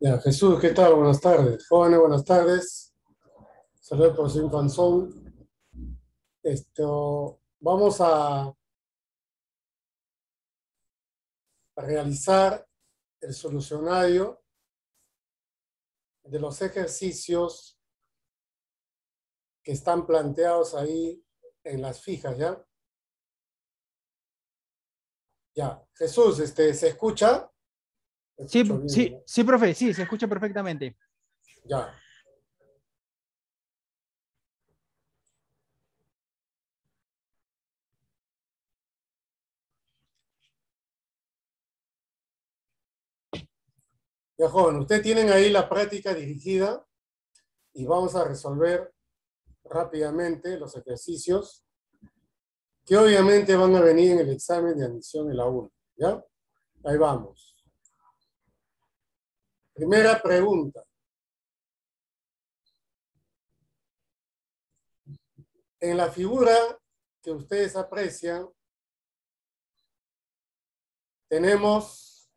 Ya, Jesús, ¿qué tal? Buenas tardes. Jóvenes, buenas tardes. Saludos, profesor Infanzón. Vamos a realizar el solucionario de los ejercicios que están planteados ahí en las fijas, ¿ya? Ya, Jesús, ¿se escucha? Me Sí, escucho bien, sí, ¿no? sí, profe, sí, se escucha perfectamente. Ya. Ya, joven, ustedes tienen ahí la práctica dirigida y vamos a resolver rápidamente los ejercicios que obviamente van a venir en el examen de admisión en la 1, ¿ya? Ahí vamos. Primera pregunta. En la figura que ustedes aprecian, tenemos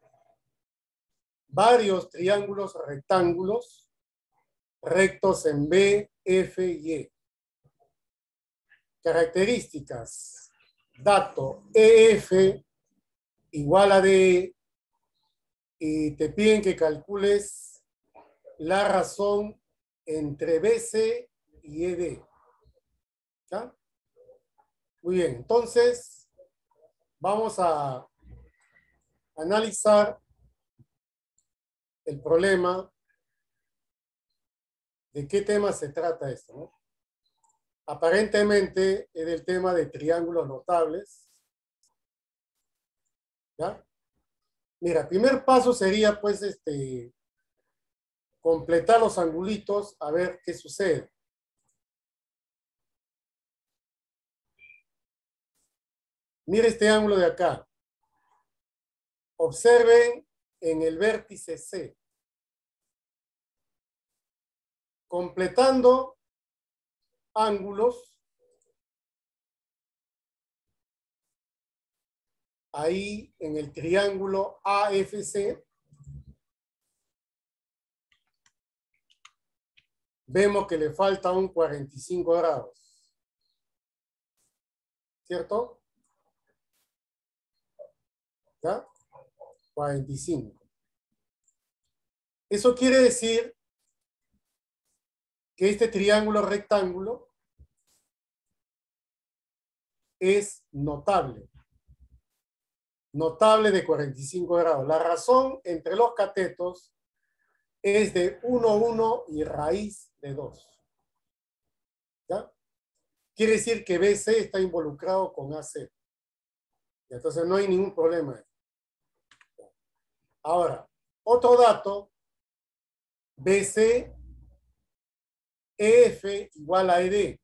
varios triángulos rectángulos rectos en B, F y E. Características. Dato EF igual a D y te piden que calcules la razón entre BC y ED. ¿Ya? Muy bien, entonces vamos a analizar el problema. ¿De qué tema se trata esto, no? Aparentemente es del tema de triángulos notables. ¿Ya? Mira, primer paso sería pues completar los angulitos a ver qué sucede. Mira este ángulo de acá. Observen en el vértice C. Completando ángulos, ahí en el triángulo AFC, vemos que le falta un 45 grados. ¿Cierto? ¿Ya? 45. Eso quiere decir que este triángulo rectángulo es notable. Notable de 45 grados. La razón entre los catetos es de 1, 1 y raíz de 2. ¿Ya? Quiere decir que BC está involucrado con AC. Entonces no hay ningún problema. Ahora, otro dato, BC, EF igual a ED.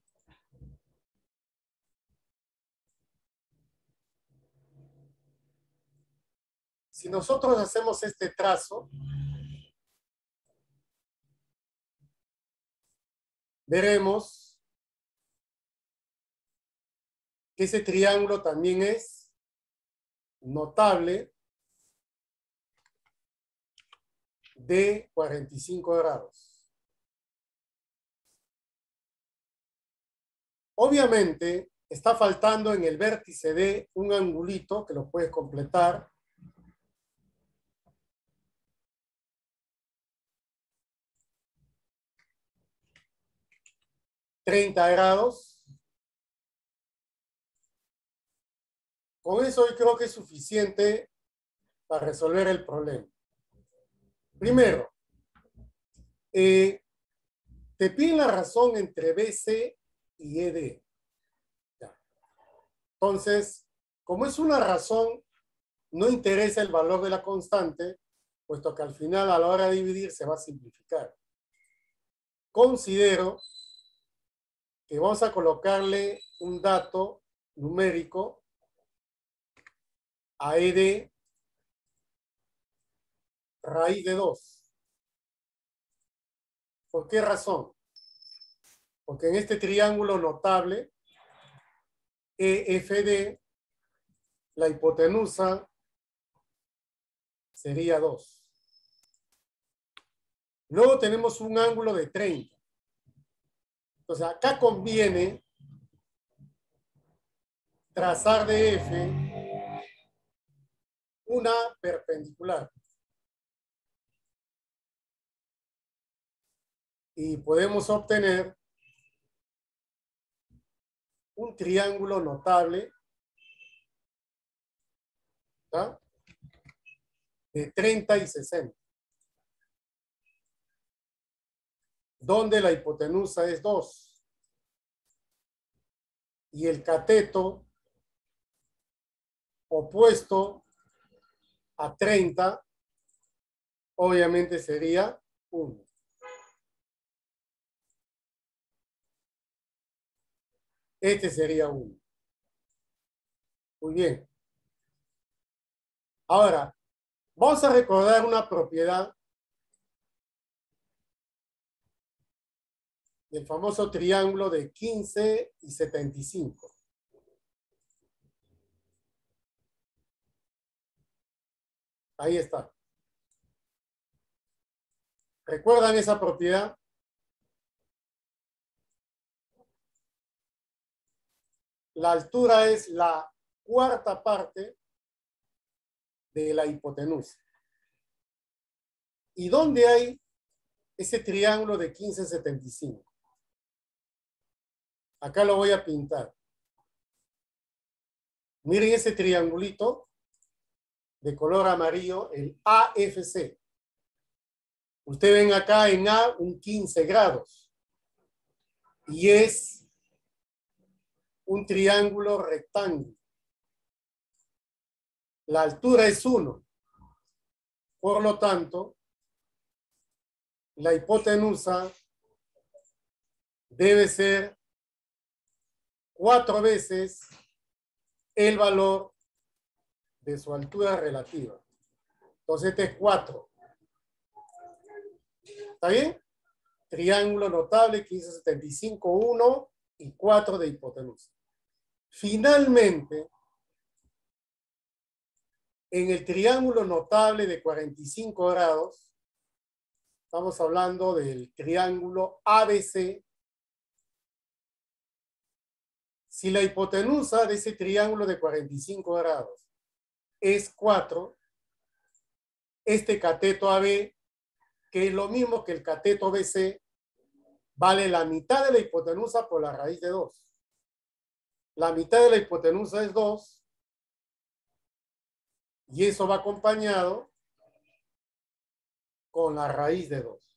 Si nosotros hacemos este trazo, veremos que ese triángulo también es notable de 45 grados. Obviamente, está faltando en el vértice D un angulito que lo puedes completar. $30 grados. Con eso yo creo que es suficiente para resolver el problema. Primero, te piden la razón entre BC y ED. Ya. Entonces, como es una razón, no interesa el valor de la constante, puesto que al final a la hora de dividir se va a simplificar. Considero que vamos a colocarle un dato numérico a ED raíz de 2. ¿Por qué razón? Porque en este triángulo notable, EFD, la hipotenusa sería 2. Luego tenemos un ángulo de 30. Entonces acá conviene trazar de F una perpendicular. Y podemos obtener un triángulo notable, ¿tá?, de 30 y 60, donde la hipotenusa es 2 y el cateto opuesto a 30 obviamente sería 1. Este sería 1. Muy bien. Ahora, vamos a recordar una propiedad del famoso triángulo de 15 y 75. Ahí está. ¿Recuerdan esa propiedad? La altura es la cuarta parte de la hipotenusa. ¿Y dónde hay ese triángulo de 15,75? Acá lo voy a pintar. Miren ese triangulito de color amarillo, el AFC. Ustedes ven acá en A un 15 grados. Y es un triángulo rectángulo. La altura es 1. Por lo tanto, la hipotenusa debe ser 4 veces el valor de su altura relativa. Entonces este es 4. ¿Está bien? Triángulo notable, 15,75, 1 y 4 de hipotenusa. Finalmente, en el triángulo notable de 45 grados, estamos hablando del triángulo ABC. Si la hipotenusa de ese triángulo de 45 grados es 4, este cateto AB, que es lo mismo que el cateto BC, vale la mitad de la hipotenusa por la raíz de 2. La mitad de la hipotenusa es 2 y eso va acompañado con la raíz de 2.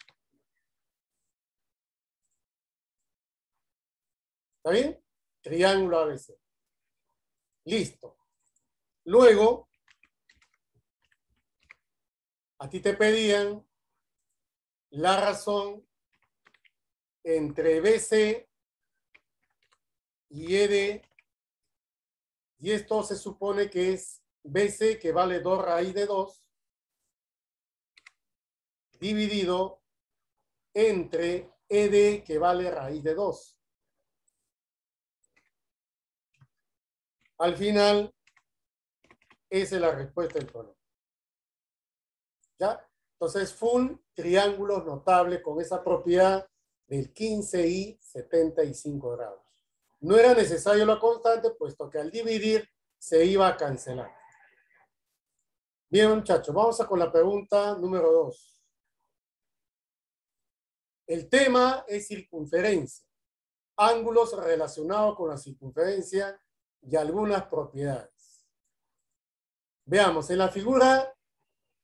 ¿Está bien? Triángulo ABC. Listo. Luego, a ti te pedían la razón entre BC y ED, y esto se supone que es BC, que vale 2 raíz de 2, dividido entre ED, que vale raíz de 2. Al final, esa es la respuesta del problema. ¿Ya? Entonces, full triángulos notables con esa propiedad del 15 y 75 grados. No era necesario la constante, puesto que al dividir se iba a cancelar. Bien, muchachos, vamos a con la pregunta número 2. El tema es circunferencia, ángulos relacionados con la circunferencia y algunas propiedades. Veamos, en la figura,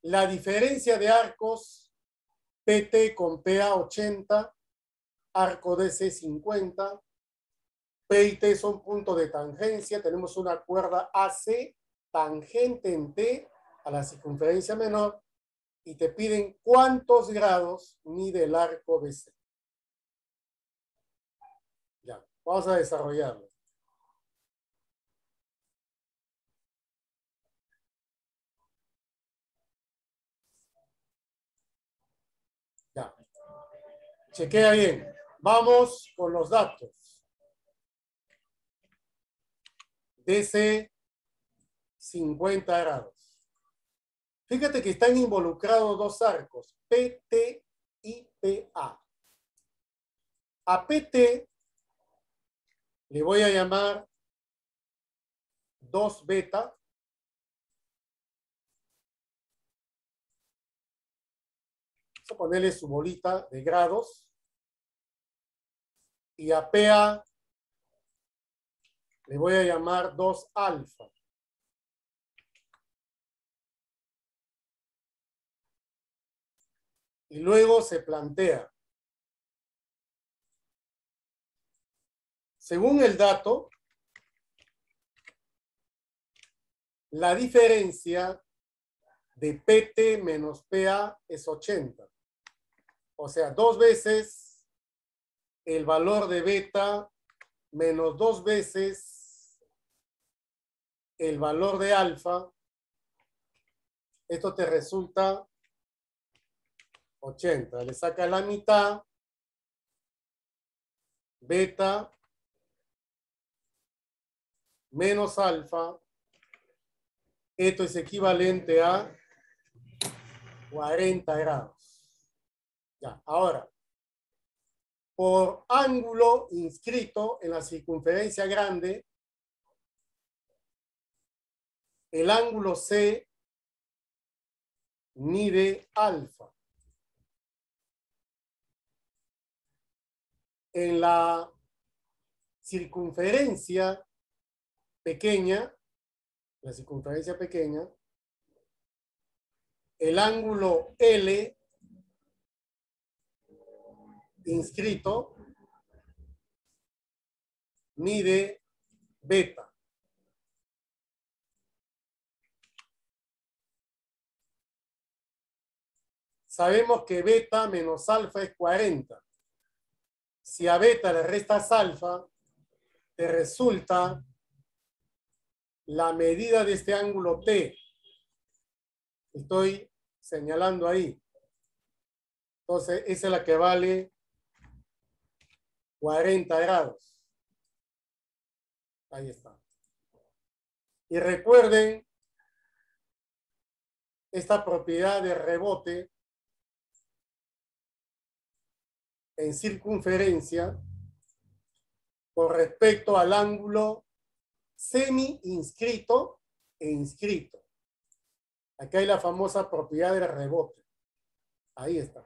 la diferencia de arcos PT con PA 80, arco DC 50, P y T son puntos de tangencia, tenemos una cuerda AC tangente en T a la circunferencia menor y te piden cuántos grados mide el arco BC. Ya, vamos a desarrollarlo. Ya. Chequea bien. Vamos con los datos. DC 50 grados. Fíjate que están involucrados dos arcos, PT y PA. A PT le voy a llamar 2 beta. Vamos a ponerle su bolita de grados. Y a PA le voy a llamar 2 alfa. Y luego se plantea. Según el dato, la diferencia de PT menos PA es 80. O sea, 2 veces el valor de beta menos 2 veces el valor de alfa. Esto te resulta 80. Le sacas la mitad. Beta menos alfa. Esto es equivalente a 40 grados. Ya, ahora, por ángulo inscrito en la circunferencia grande, el ángulo C mide alfa. En la circunferencia pequeña, el ángulo L inscrito mide beta. Sabemos que beta menos alfa es 40. Si a beta le restas alfa, te resulta la medida de este ángulo T. Estoy señalando ahí. Entonces, esa es la que vale 40 grados. Ahí está. Y recuerden esta propiedad de rebote en circunferencia con respecto al ángulo semi-inscrito e inscrito. Aquí hay la famosa propiedad del rebote. Ahí está.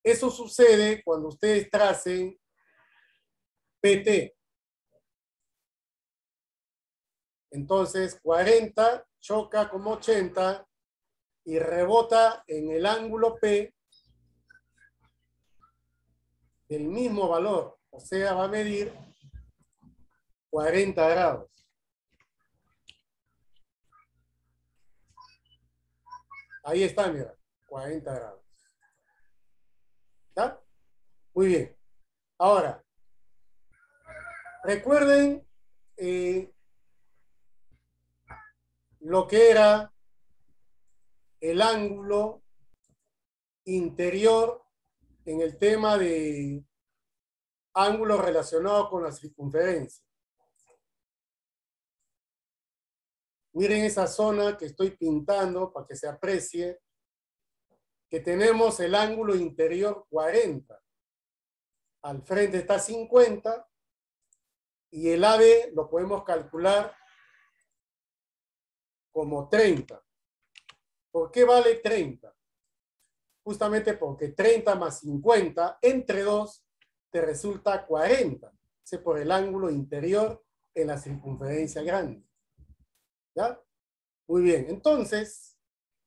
Eso sucede cuando ustedes tracen PT. Entonces, 40 choca con 80 y rebota en el ángulo P del mismo valor. O sea, va a medir 40 grados. Ahí está, mira, 40 grados. ¿Está? Muy bien. Ahora, recuerden lo que era el ángulo interior en el tema de ángulos relacionados con la circunferencia. Miren esa zona que estoy pintando para que se aprecie que tenemos el ángulo interior 40. Al frente está 50 y el AB lo podemos calcular como 30. ¿Por qué vale 30? Justamente porque 30 más 50 entre 2 te resulta 40. Ese es por el ángulo interior en la circunferencia grande. ¿Ya? Muy bien. Entonces,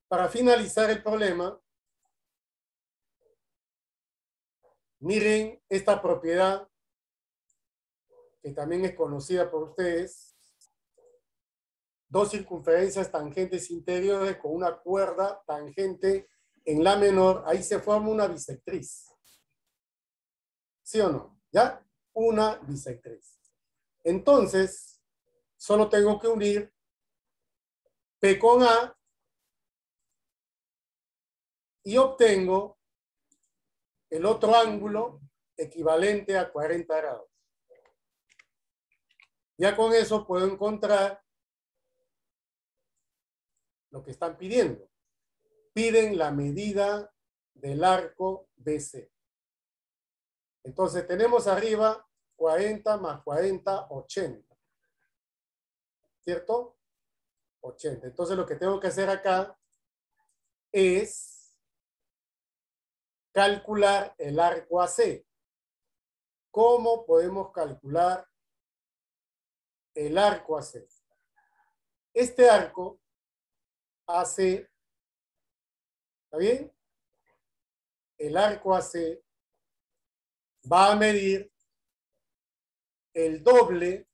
para finalizar el problema, miren esta propiedad que también es conocida por ustedes. Dos circunferencias tangentes interiores con una cuerda tangente en la menor. Ahí se forma una bisectriz. ¿Sí o no? ¿Ya? Una bisectriz. Entonces, solo tengo que unir P con A y obtengo el otro ángulo equivalente a 40 grados. Ya con eso puedo encontrar lo que están pidiendo. Piden la medida del arco BC. Entonces tenemos arriba 40 más 40, 80. ¿Cierto? 80. Entonces lo que tengo que hacer acá es calcular el arco AC. ¿Cómo podemos calcular el arco AC? Este arco AC, ¿está bien? El arco AC va a medir el doble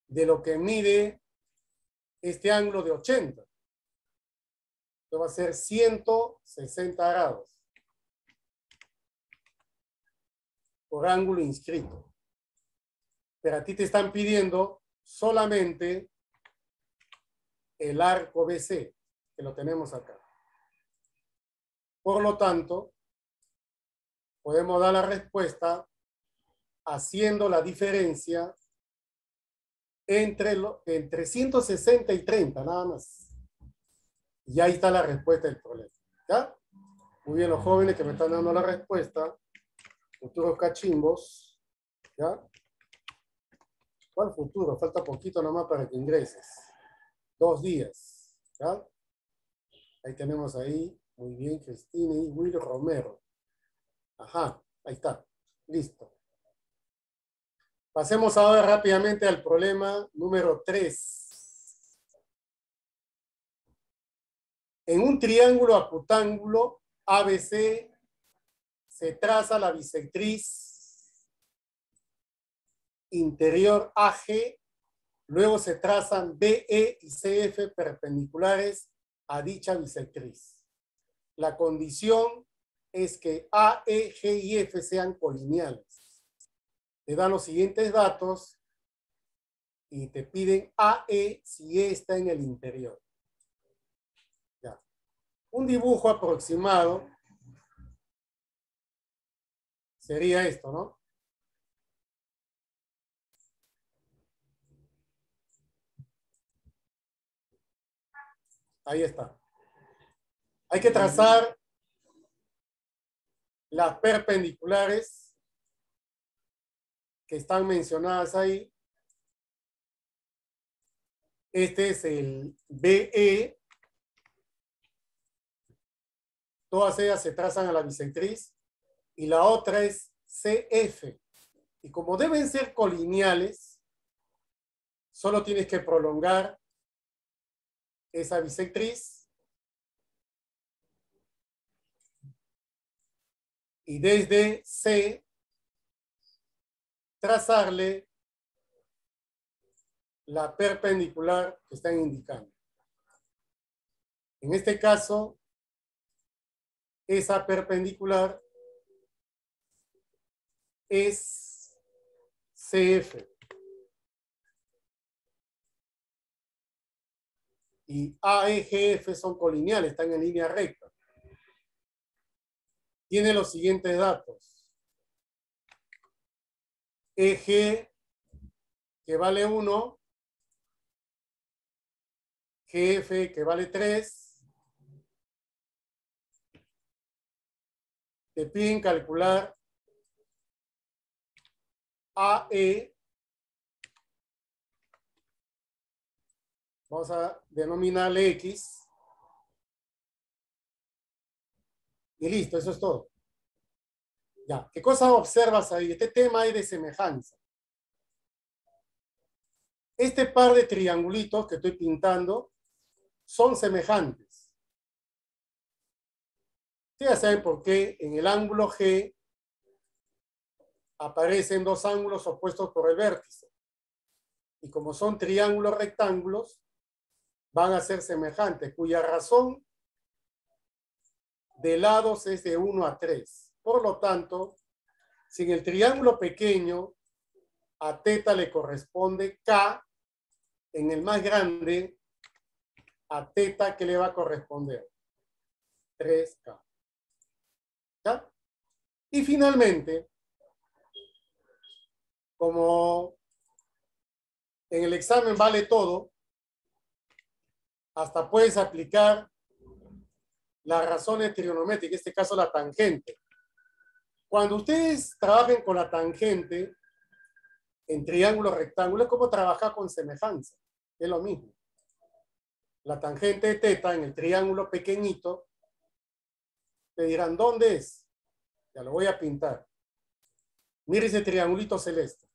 de lo que mide este ángulo de 80. Esto va a ser 160 grados por ángulo inscrito. Pero a ti te están pidiendo solamente el arco BC, que lo tenemos acá. Por lo tanto, podemos dar la respuesta haciendo la diferencia entre 160 y 30, nada más. Y ahí está la respuesta del problema. ¿Ya? Muy bien, los jóvenes que me están dando la respuesta, futuros cachimbos. ¿Ya? ¿Cuál futuro? Falta poquito nomás para que ingreses. 2 días. ¿Ya? Ahí tenemos ahí. Muy bien, Cristina y Will Romero. Ajá, ahí está. Listo. Pasemos ahora rápidamente al problema número 3. En un triángulo acutángulo ABC se traza la bisectriz interior AG, luego se trazan BE y CF perpendiculares a dicha bisectriz. La condición es que A, E, G y F sean colineales. Te dan los siguientes datos y te piden AE si E está en el interior. Ya. Un dibujo aproximado sería esto, ¿no? Ahí está. Hay que trazar las perpendiculares que están mencionadas ahí. Este es el BE. Todas ellas se trazan a la bisectriz. Y la otra es CF. Y como deben ser colineales, solo tienes que prolongar esa bisectriz. Y desde C, trazarle la perpendicular que están indicando. En este caso, esa perpendicular es CF. Y AEGF son colineales, están en línea recta. Tiene los siguientes datos. EG, que vale 1. GF, que vale 3. Te piden calcular AE. Vamos a denominarle X. Y listo, eso es todo. Ya, ¿qué cosa observas ahí? Este tema es de semejanza. Este par de triangulitos que estoy pintando son semejantes. Ya saben por qué en el ángulo G aparecen dos ángulos opuestos por el vértice. Y como son triángulos rectángulos, van a ser semejantes, cuya razón de lados es de 1 a 3. Por lo tanto, si en el triángulo pequeño a θ le corresponde K, en el más grande a θ, ¿qué le va a corresponder? 3K. ¿Ya? Y finalmente, como en el examen vale todo, hasta puedes aplicar las razones trigonométricas, en este caso la tangente. Cuando ustedes trabajen con la tangente en triángulo rectángulo, es como trabajar con semejanza. Es lo mismo. La tangente de teta en el triángulo pequeñito, te dirán, ¿dónde es? Ya lo voy a pintar. Mire ese triangulito celeste.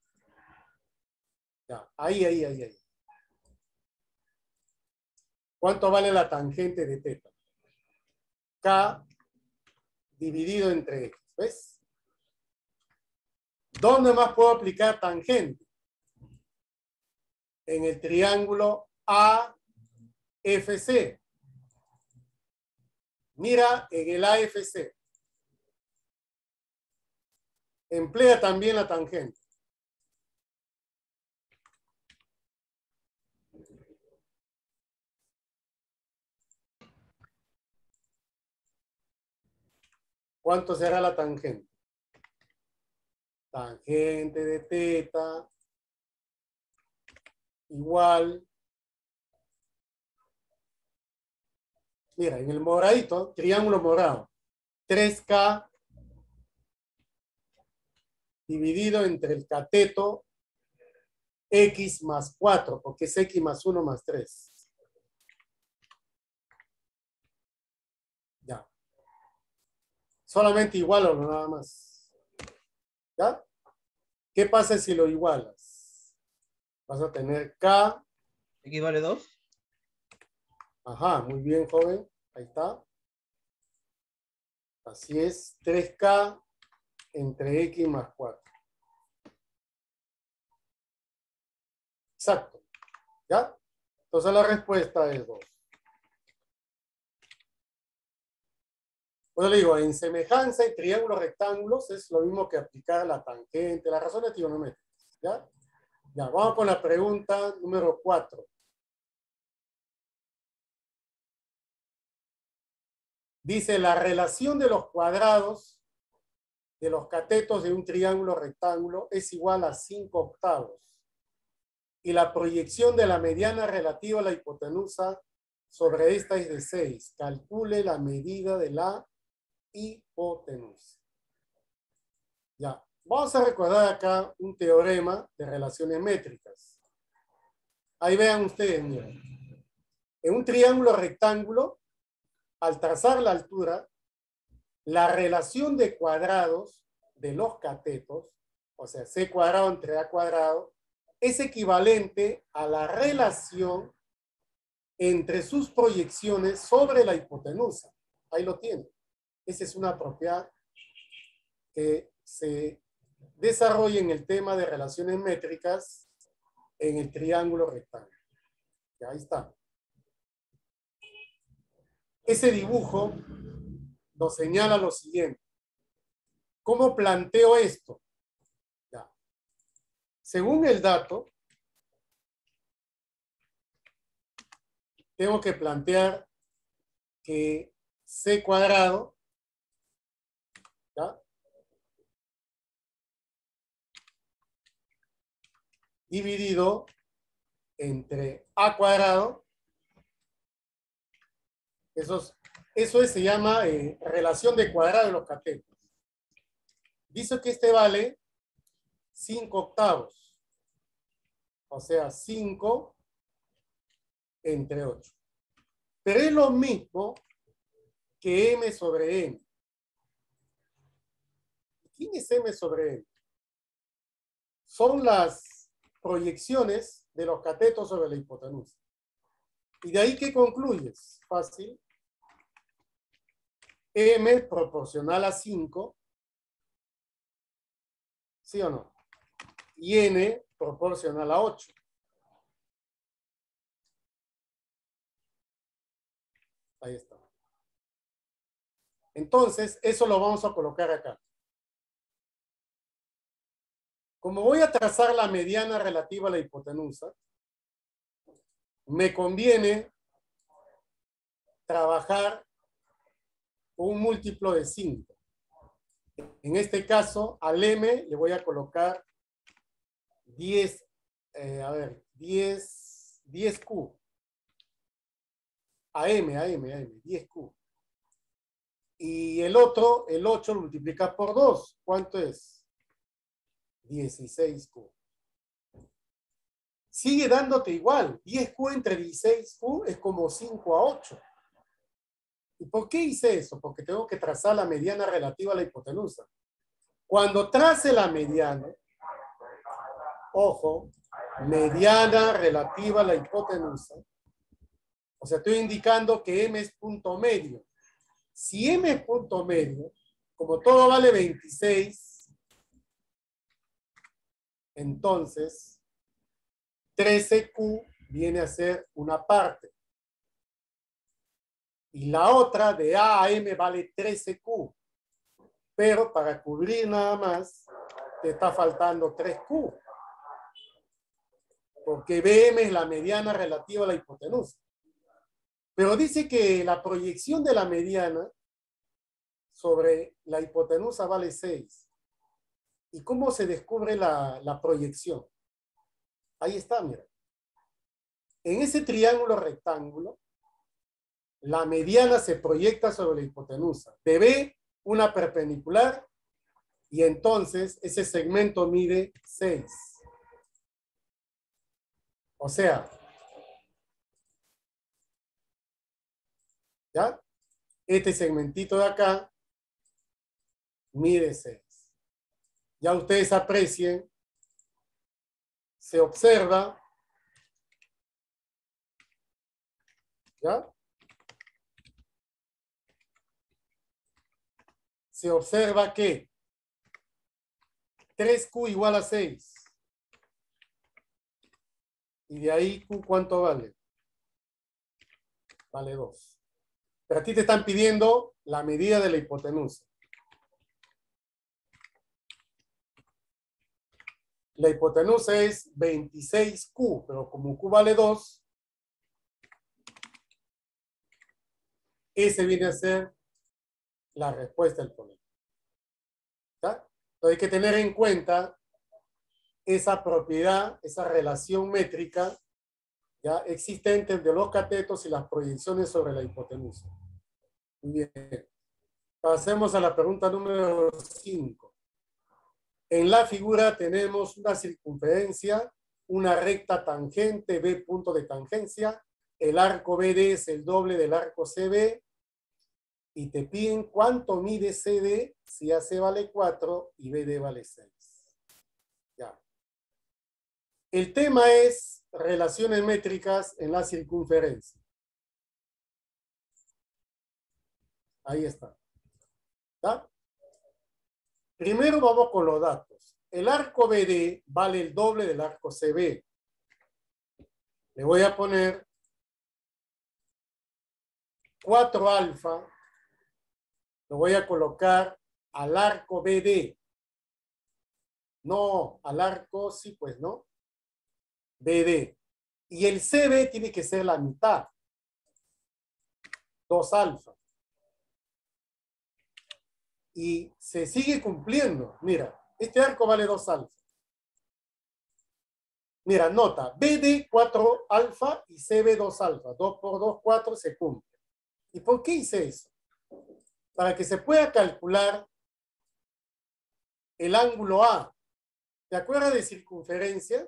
Ya, ahí. ¿Cuánto vale la tangente de teta? K dividido entre X. ¿Ves? ¿Dónde más puedo aplicar tangente? En el triángulo AFC. Mira en el AFC. Emplea también la tangente. ¿Cuánto será la tangente? Tangente de teta igual. Mira, en el moradito, triángulo morado, 3K dividido entre el cateto X más 4, porque es X más 1 más 3. Ya. Solamente igualo nada más. ¿Ya? ¿Qué pasa si lo igualas? Vas a tener K. ¿X vale 2? Ajá, muy bien, joven. Ahí está. Así es, 3K entre X más 4. Exacto. ¿Ya? Entonces la respuesta es 2. Bueno, le digo, en semejanza y triángulos rectángulos es lo mismo que aplicar la tangente, las razones trigonométricas. ¿Ya? Ya, vamos con la pregunta número 4. Dice, la relación de los cuadrados de los catetos de un triángulo rectángulo es igual a 5 octavos. Y la proyección de la mediana relativa a la hipotenusa sobre esta es de 6. Calcule la medida de la hipotenusa. Ya, vamos a recordar acá un teorema de relaciones métricas. Ahí vean ustedes, miren. En un triángulo rectángulo, al trazar la altura, la relación de cuadrados de los catetos, o sea, C cuadrado entre A cuadrado, es equivalente a la relación entre sus proyecciones sobre la hipotenusa. Ahí lo tienen. Esa es una propiedad que se desarrolla en el tema de relaciones métricas en el triángulo rectángulo. Ya, ahí está. Ese dibujo nos señala lo siguiente. ¿Cómo planteo esto? Ya. Según el dato, tengo que plantear que C cuadrado, ¿ya?, dividido entre A cuadrado, eso se llama relación de cuadrado de los catetos. Dice que este vale 5 octavos, o sea, 5 entre 8. Pero es lo mismo que M sobre N. ¿Quién es M sobre N? Son las proyecciones de los catetos sobre la hipotenusa. ¿Y de ahí qué concluyes? Fácil. M proporcional a 5, ¿sí o no? Y N proporcional a 8. Ahí está. Entonces, eso lo vamos a colocar acá. Como voy a trazar la mediana relativa a la hipotenusa, me conviene trabajar con un múltiplo de 5. En este caso, al M le voy a colocar 10, 10Q. A M, 10Q. Y el otro, el 8 lo multiplicas por 2. ¿Cuánto es? 16Q. Sigue dándote igual. 10Q entre 16Q es como 5/8. ¿Y por qué hice eso? Porque tengo que trazar la mediana relativa a la hipotenusa. Cuando trace la mediana, ojo, mediana relativa a la hipotenusa, o sea, estoy indicando que M es punto medio. Si M es punto medio, como todo vale 26, entonces 13Q viene a ser una parte. Y la otra de A a M vale 13Q. Pero para cubrir nada más, te está faltando 3Q. Porque BM es la mediana relativa a la hipotenusa. Pero dice que la proyección de la mediana sobre la hipotenusa vale 6. ¿Y cómo se descubre la proyección? Ahí está, mira. En ese triángulo rectángulo, la mediana se proyecta sobre la hipotenusa. De B, una perpendicular, y entonces ese segmento mide 6. O sea, ¿ya? Este segmentito de acá mide 6. Ya ustedes aprecien, se observa, ¿ya? Se observa que 3Q igual a 6. Y de ahí Q, ¿cuánto vale? Vale 2. Pero a ti te están pidiendo la medida de la hipotenusa. La hipotenusa es 26Q, pero como Q vale 2, ese viene a ser la respuesta del problema. ¿Ya? Entonces hay que tener en cuenta esa propiedad, esa relación métrica ya existente entre los catetos y las proyecciones sobre la hipotenusa. Muy bien. Pasemos a la pregunta número 5. En la figura tenemos una circunferencia, una recta tangente, B punto de tangencia. El arco BD es el doble del arco CB. Y te piden cuánto mide CD si AC vale 4 y BD vale 6. Ya. El tema es relaciones métricas en la circunferencia. Ahí está. ¿Ya? Primero vamos con los datos. El arco BD vale el doble del arco CB. Le voy a poner 4 alfa. Lo voy a colocar al arco BD. No, al arco, sí, pues, ¿no? BD. Y el CB tiene que ser la mitad. 2 alfa. Y se sigue cumpliendo. Mira, este arco vale 2 alfa. Mira, nota, BD 4 alfa y CB 2 alfa. 2 por 2, 4, se cumple. ¿Y por qué hice eso? Para que se pueda calcular el ángulo A. ¿Te acuerdas de circunferencia?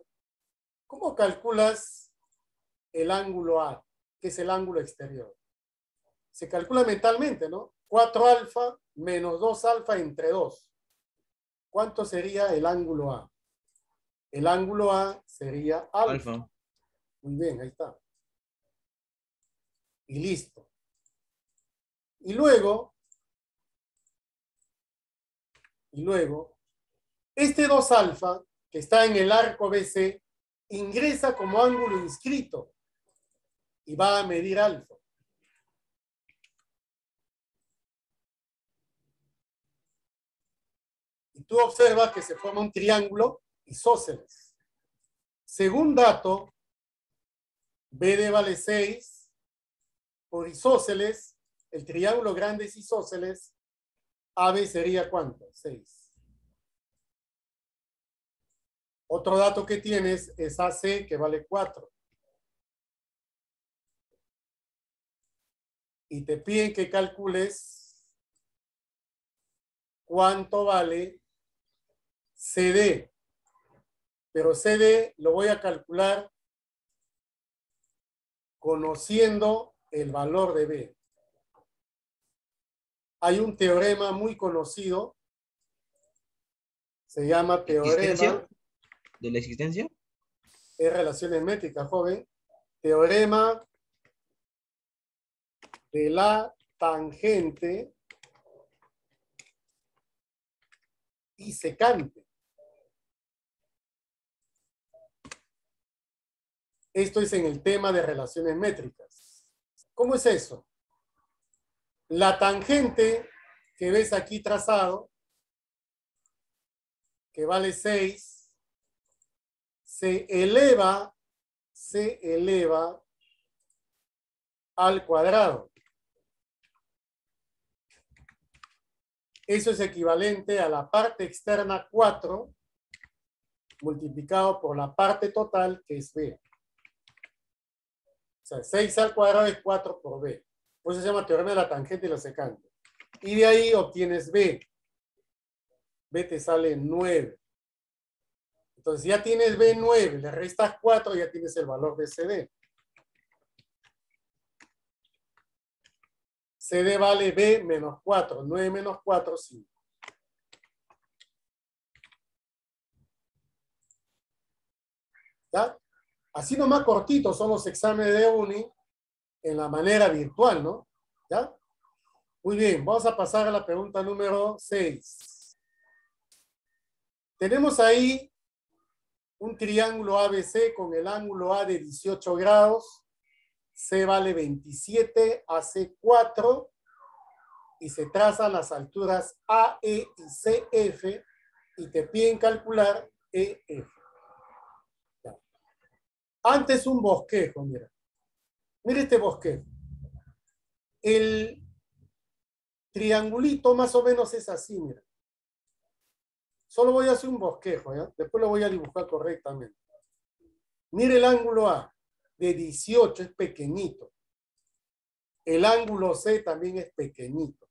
¿Cómo calculas el ángulo A, que es el ángulo exterior? Se calcula mentalmente, ¿no? 4 alfa menos 2 alfa entre 2. ¿Cuánto sería el ángulo A? El ángulo A sería alfa. Alfa. Muy bien, ahí está. Y listo. Y luego, este 2 alfa, que está en el arco BC, ingresa como ángulo inscrito y va a medir alfa. Y tú observas que se forma un triángulo isósceles. Según dato, BD vale 6, por isósceles, el triángulo grande es isósceles, AB sería ¿cuánto? 6. Otro dato que tienes es AC, que vale 4. Y te piden que calcules cuánto vale CD. Pero CD lo voy a calcular conociendo el valor de B. Hay un teorema muy conocido, se llama teorema, ¿Existencia? ¿De la existencia? es relaciones métricas, joven, teorema de la tangente y secante. Esto es en el tema de relaciones métricas. ¿Cómo es eso? La tangente que ves aquí trazado, que vale 6, se eleva al cuadrado. Eso es equivalente a la parte externa 4 multiplicado por la parte total, que es B. O sea, 6 al cuadrado es 4 por B. Por eso se llama teorema de la tangente y la secante. Y de ahí obtienes B. B te sale 9. Entonces ya tienes B9, le restas 4 y ya tienes el valor de CD. CD vale B menos 4. 9 menos 4, 5. ¿Ya? Así nomás cortitos son los exámenes de uni en la manera virtual, ¿no? ¿Ya? Muy bien, vamos a pasar a la pregunta número 6. Tenemos ahí un triángulo ABC con el ángulo A de 18 grados. C vale 27, AC 4. Y se trazan las alturas AE y CF y te piden calcular EF. Ya. Antes un bosquejo, mira. Mira este bosquejo. El triangulito más o menos es así, mira. Solo voy a hacer un bosquejo, ¿ya? Después lo voy a dibujar correctamente. Mire el ángulo A, de 18, es pequeñito. El ángulo C también es pequeñito,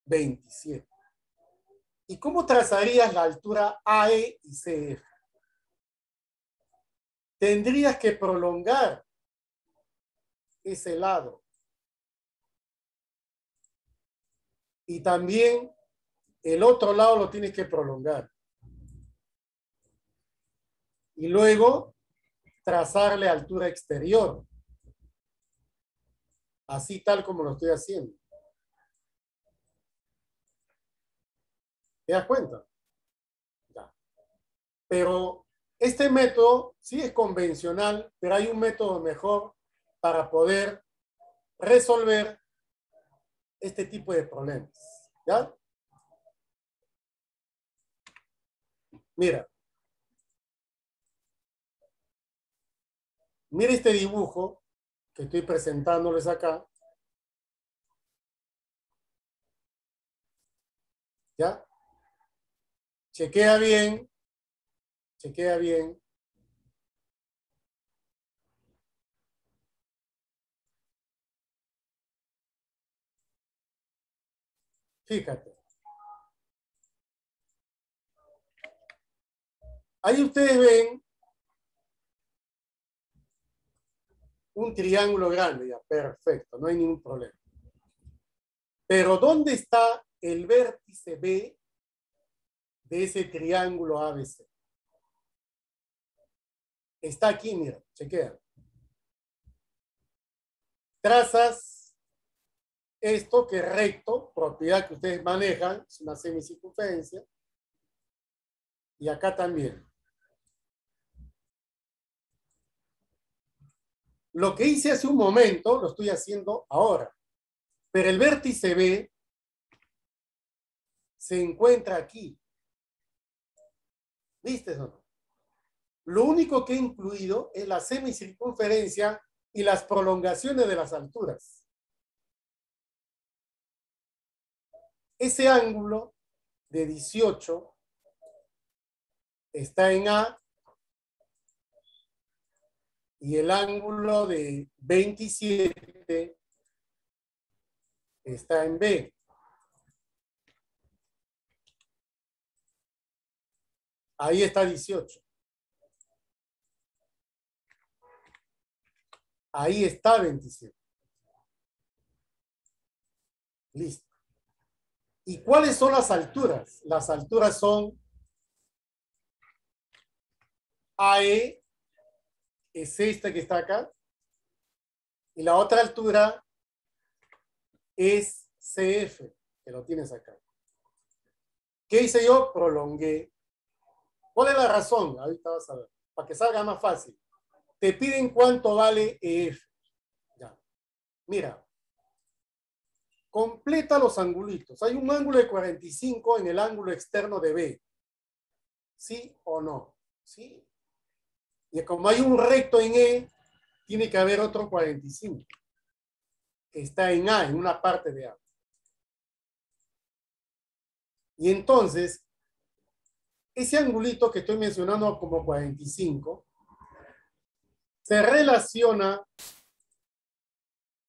27. ¿Y cómo trazarías la altura AE y CF? Tendrías que prolongar ese lado. Y también el otro lado lo tienes que prolongar. Y luego trazarle altura exterior. Así tal como lo estoy haciendo. ¿Te das cuenta? Ya. Pero este método sí es convencional, pero hay un método mejor para poder resolver este tipo de problemas. ¿Ya? Mira. Mira este dibujo que estoy presentándoles acá. ¿Ya? Chequea bien. Chequea bien. Fíjate. Ahí ustedes ven un triángulo grande, ya, perfecto, no hay ningún problema. Pero ¿dónde está el vértice B de ese triángulo ABC? Está aquí, mira, chequea. Trazas esto que es recto, propiedad que ustedes manejan, es una semicircunferencia. Y acá también. Lo que hice hace un momento, lo estoy haciendo ahora. Pero el vértice B se encuentra aquí. ¿Viste o no? Lo único que he incluido es la semicircunferencia y las prolongaciones de las alturas. Ese ángulo de 18 está en A y el ángulo de 27 está en B. Ahí está 18. Ahí está 27. Listo. ¿Y cuáles son las alturas? Las alturas son AE, es esta que está acá, y la otra altura es CF, que lo tienes acá. ¿Qué hice yo? Prolongué. ¿Cuál es la razón? Ahorita vas a ver, para que salga más fácil. Te piden cuánto vale EF. Ya. Mira, completa los angulitos. Hay un ángulo de 45 en el ángulo externo de B. ¿Sí o no? Sí. Y como hay un recto en E, tiene que haber otro 45. Que está en A, en una parte de A. Y entonces, ese angulito que estoy mencionando como 45, se relaciona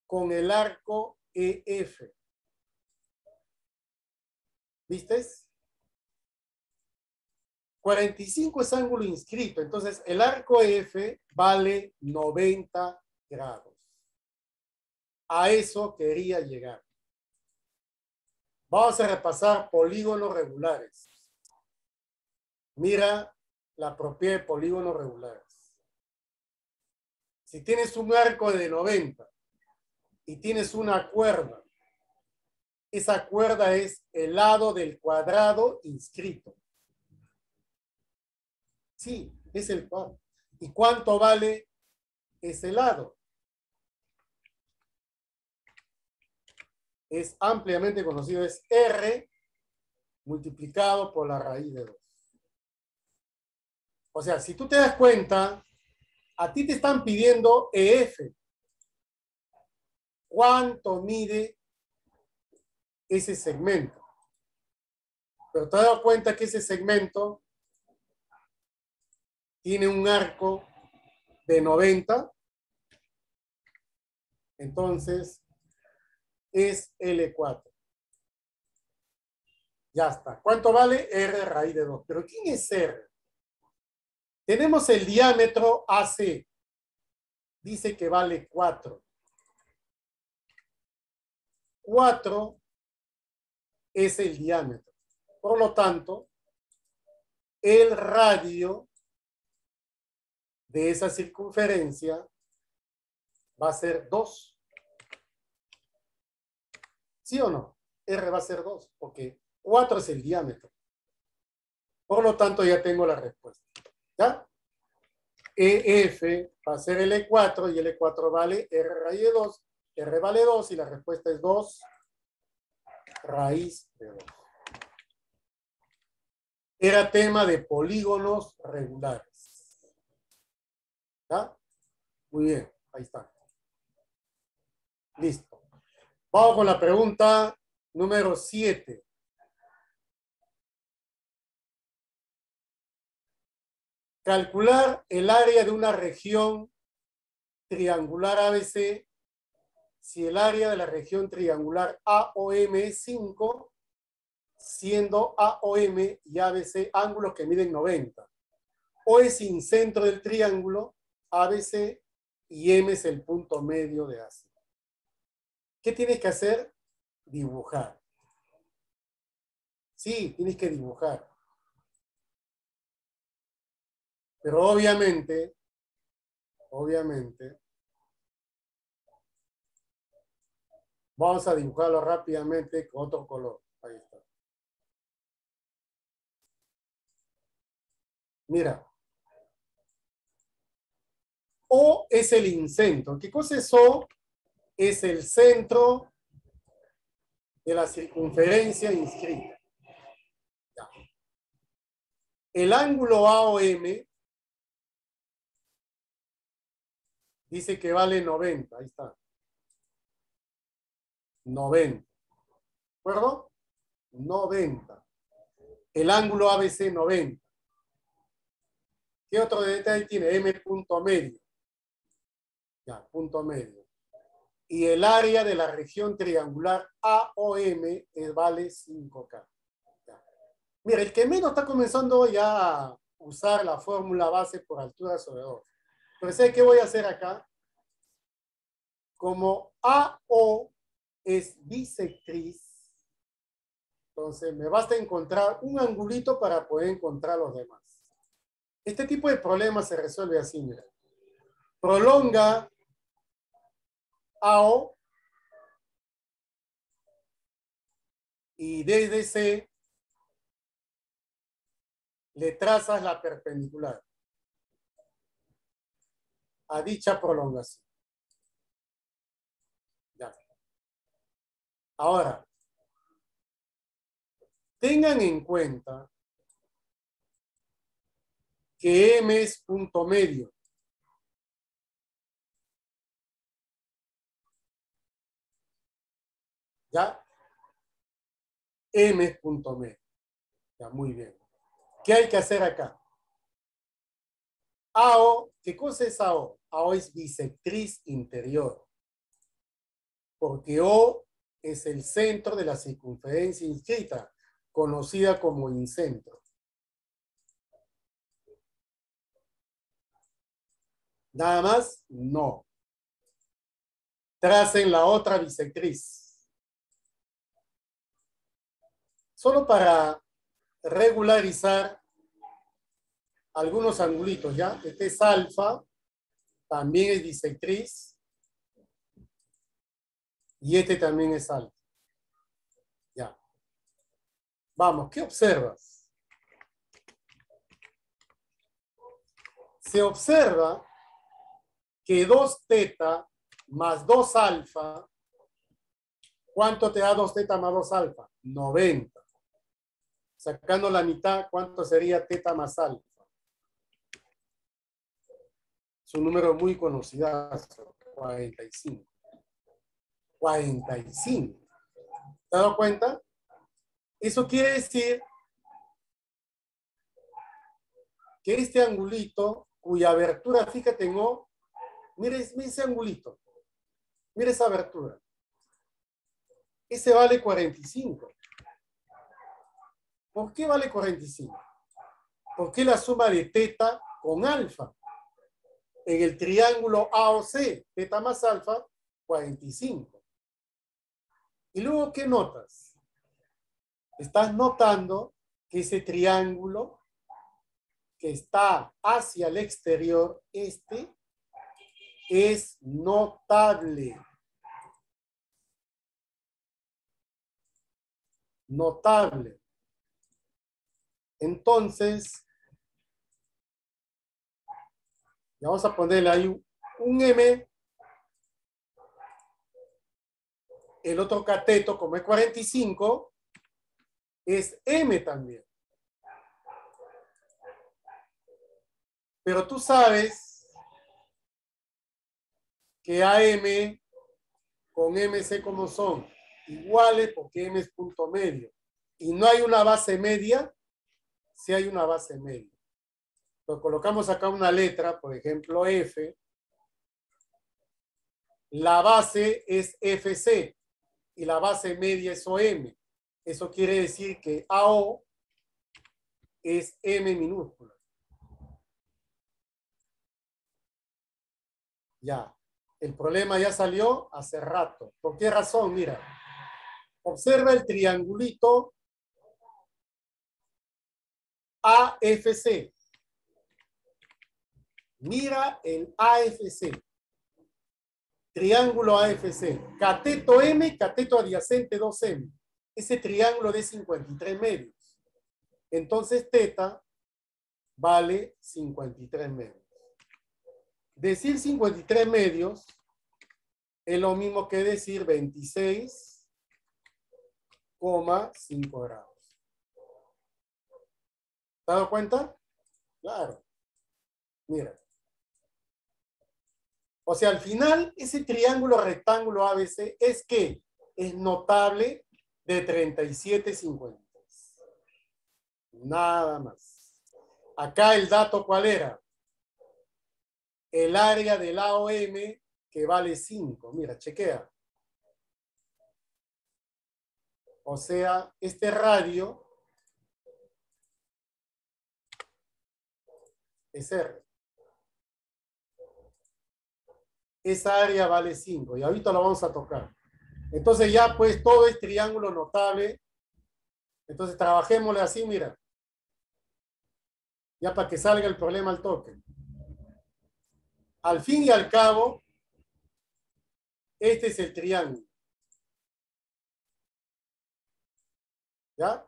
con el arco EF. ¿Viste? 45 es ángulo inscrito, entonces el arco EF vale 90 grados. A eso quería llegar. Vamos a repasar polígonos regulares. Mira la propiedad de polígonos regulares. Si tienes un arco de 90 y tienes una cuerda, esa cuerda es el lado del cuadrado inscrito. Sí, es el cuadro. ¿Y cuánto vale ese lado? Es ampliamente conocido, es R multiplicado por la raíz de 2. O sea, si tú te das cuenta, a ti te están pidiendo EF. ¿Cuánto mide ese segmento? Pero te has dado cuenta que ese segmento tiene un arco de 90. Entonces, es L4. Ya está. ¿Cuánto vale? R raíz de 2. ¿Pero quién es R? Tenemos el diámetro AC. Dice que vale 4. 4 es el diámetro. Por lo tanto, el radio de esa circunferencia va a ser 2. ¿Sí o no? R va a ser 2, porque 4 es el diámetro. Por lo tanto, ya tengo la respuesta. ¿Ya? EF va a ser L4 y L4 vale R raíz de 2. R vale 2 y la respuesta es 2 raíz de 2. Era tema de polígonos regulares. ¿Ya? Muy bien, ahí está. Listo. Vamos con la pregunta número 7. Calcular el área de una región triangular ABC si el área de la región triangular AOM es 5, siendo AOM y ABC ángulos que miden 90. O es incentro del triángulo ABC y M es el punto medio de AC. ¿Qué tienes que hacer? Dibujar. Sí, tienes que dibujar. Pero obviamente, vamos a dibujarlo rápidamente con otro color. Ahí está. Mira. O es el incentro. ¿Qué cosa es O? Es el centro de la circunferencia inscrita. Ya. El ángulo AOM dice que vale 90. Ahí está. 90. ¿De acuerdo? 90. El ángulo ABC 90. ¿Qué otro detalle tiene? M punto medio. Ya, punto medio. Y el área de la región triangular AOM vale 5K. Ya. Mira, el que menos está comenzando ya a usar la fórmula base por altura sobre 2. Pero ¿sabes qué voy a hacer acá? Como AO es bisectriz, entonces me basta encontrar un angulito para poder encontrar los demás. Este tipo de problemas se resuelve así, mira. Prolonga AO y desde C le trazas la perpendicular a dicha prolongación. Ya. Ahora, tengan en cuenta que M es punto medio. ¿Ya? M es punto medio. Ya, muy bien. ¿Qué hay que hacer acá? AO, ¿qué cosa es AO? AO es bisectriz interior. Porque O es el centro de la circunferencia inscrita, conocida como incentro. ¿Nada más? No. Tracen la otra bisectriz. Solo para regularizar algunos angulitos, ¿ya? Este es alfa, también es bisectriz. Y este también es alfa. Ya. Vamos, ¿qué observas? Se observa que 2 teta más 2 alfa, ¿cuánto te da 2 teta más 2 alfa? 90. Sacando la mitad, ¿cuánto sería teta más alfa? Es un número muy conocido, 45. 45. ¿Te has dado cuenta? Eso quiere decir que este angulito, cuya abertura, fíjate en O, mire ese angulito, mire esa abertura. Ese vale 45. ¿Por qué vale 45? Porque la suma de teta con alfa. En el triángulo AOC, teta más alfa, 45. Y luego, ¿qué notas? Estás notando que ese triángulo que está hacia el exterior, este, es notable. Notable. Entonces, vamos a ponerle ahí un M. El otro cateto, como es 45, es M también. Pero tú sabes que AM con MC como son iguales porque M es punto medio. Y no hay una base media, sí hay una base media. Entonces colocamos acá una letra, por ejemplo F. La base es FC y la base media es OM. Eso quiere decir que AO es M minúscula. Ya, el problema ya salió hace rato. ¿Por qué razón? Mira, observa el triangulito AFC. Mira el AFC. Triángulo AFC. Cateto M, cateto adyacente 2M. Ese triángulo de 53 medios. Entonces teta vale 53 medios. Decir 53 medios es lo mismo que decir 26,5 grados. ¿Te has dado cuenta? Claro. Mira. O sea, al final, ese triángulo rectángulo ABC es que es notable de 37,50. Nada más. Acá el dato, ¿cuál era? El área del AOM que vale 5. Mira, chequea. O sea, este radio es R. Esa área vale 5 y ahorita lo vamos a tocar. Entonces ya pues todo es triángulo notable. Entonces trabajémosle así, mira. Ya para que salga el problema al toque. Al fin y al cabo, este es el triángulo. ¿Ya?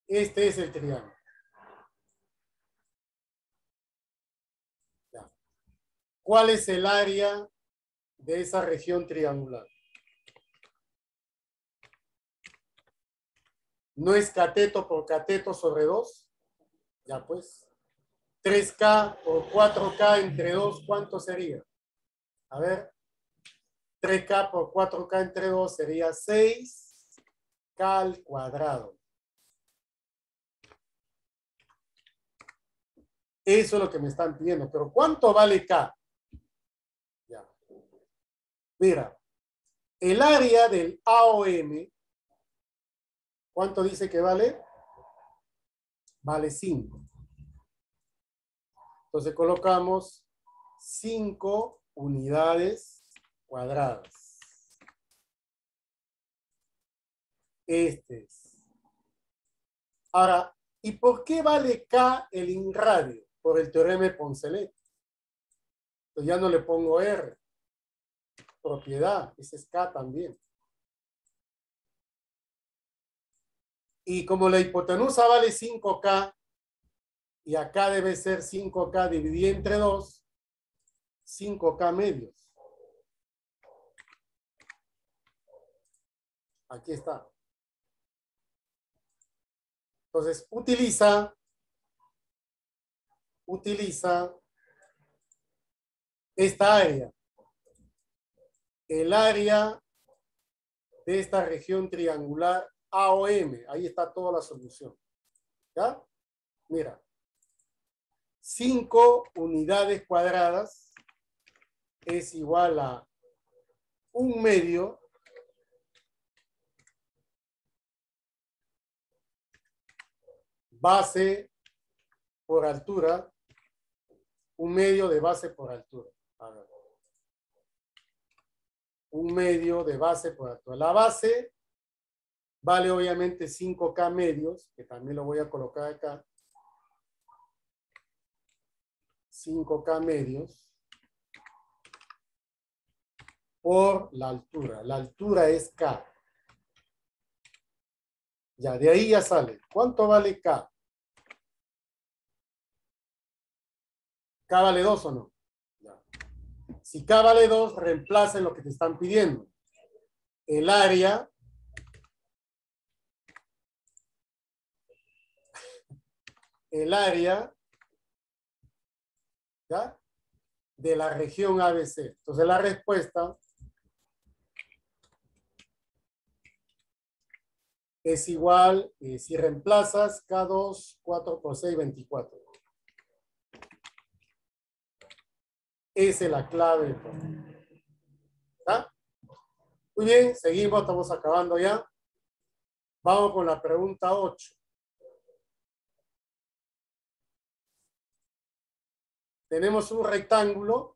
Este es el triángulo. ¿Ya? ¿Cuál es el área de esa región triangular? ¿No es cateto por cateto sobre 2? Ya pues. 3K por 4K entre 2, ¿cuánto sería? A ver. 3K por 4K entre 2 sería 6K al cuadrado. Eso es lo que me están pidiendo. Pero ¿cuánto vale K? Ya. Mira, el área del AOM, ¿cuánto dice que vale? Vale 5. Entonces colocamos 5 unidades cuadradas. Este es. Ahora, ¿y por qué vale K el inradio? Por el teorema de Poncelet. Entonces ya no le pongo R. Propiedad, ese es K también. Y como la hipotenusa vale 5K, y acá debe ser 5K dividido entre 2, 5K medios. Aquí está. Entonces, utiliza esta área. El área de esta región triangular AOM. Ahí está toda la solución. ¿Ya? Mira. 5 unidades cuadradas es igual a 1 medio base por altura, 1 medio de base por altura. A ver. 1 medio de base por altura. La base vale obviamente 5K medios, que también lo voy a colocar acá. 5K medios por la altura. La altura es K. Ya, de ahí ya sale. ¿Cuánto vale K? ¿K vale 2 o no? Ya. Si K vale 2, reemplaza lo que te están pidiendo. El área ¿ya? De la región ABC. Entonces la respuesta es igual, si reemplazas K2, 4 por 6, 24. Esa es la clave. ¿Está? Muy bien, seguimos, estamos acabando ya. Vamos con la pregunta 8. Tenemos un rectángulo.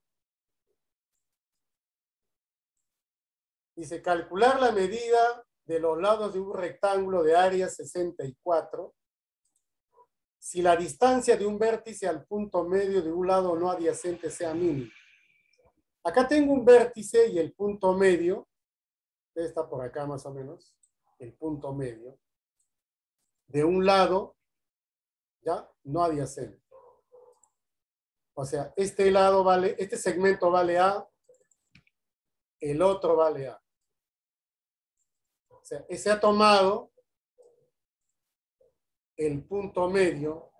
Dice, calcular la medida de los lados de un rectángulo de área 64 si la distancia de un vértice al punto medio de un lado no adyacente sea mínima. Acá tengo un vértice y el punto medio, está por acá más o menos, el punto medio, de un lado, ¿ya? No adyacente. O sea, este lado vale, este segmento vale A, el otro vale A. O sea, ese ha tomado el punto medio.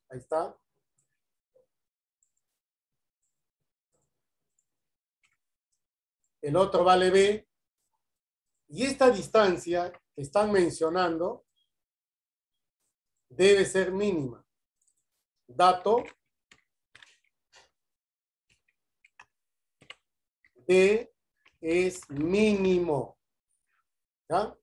Ahí está. El otro vale B. Y esta distancia que están mencionando debe ser mínima. Dato. D es mínimo. ¿Ya?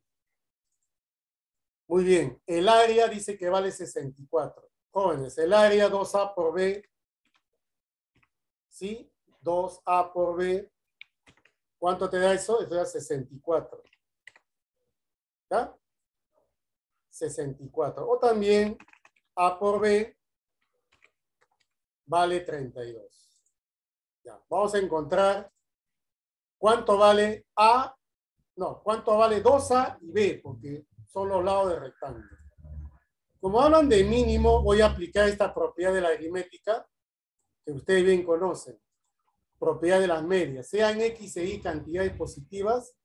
Muy bien. El área dice que vale 64. Jóvenes, el área 2A por B. ¿Sí? 2A por B. ¿Cuánto te da eso? Eso da 64. ¿Ya? 64. O también A por B vale 32. Ya. Vamos a encontrar cuánto vale A. No, cuánto vale 2A y B, porque son los lados del rectángulo. Como hablan de mínimo, voy a aplicar esta propiedad de la aritmética que ustedes bien conocen. Propiedad de las medias. Sean X e Y cantidades positivas,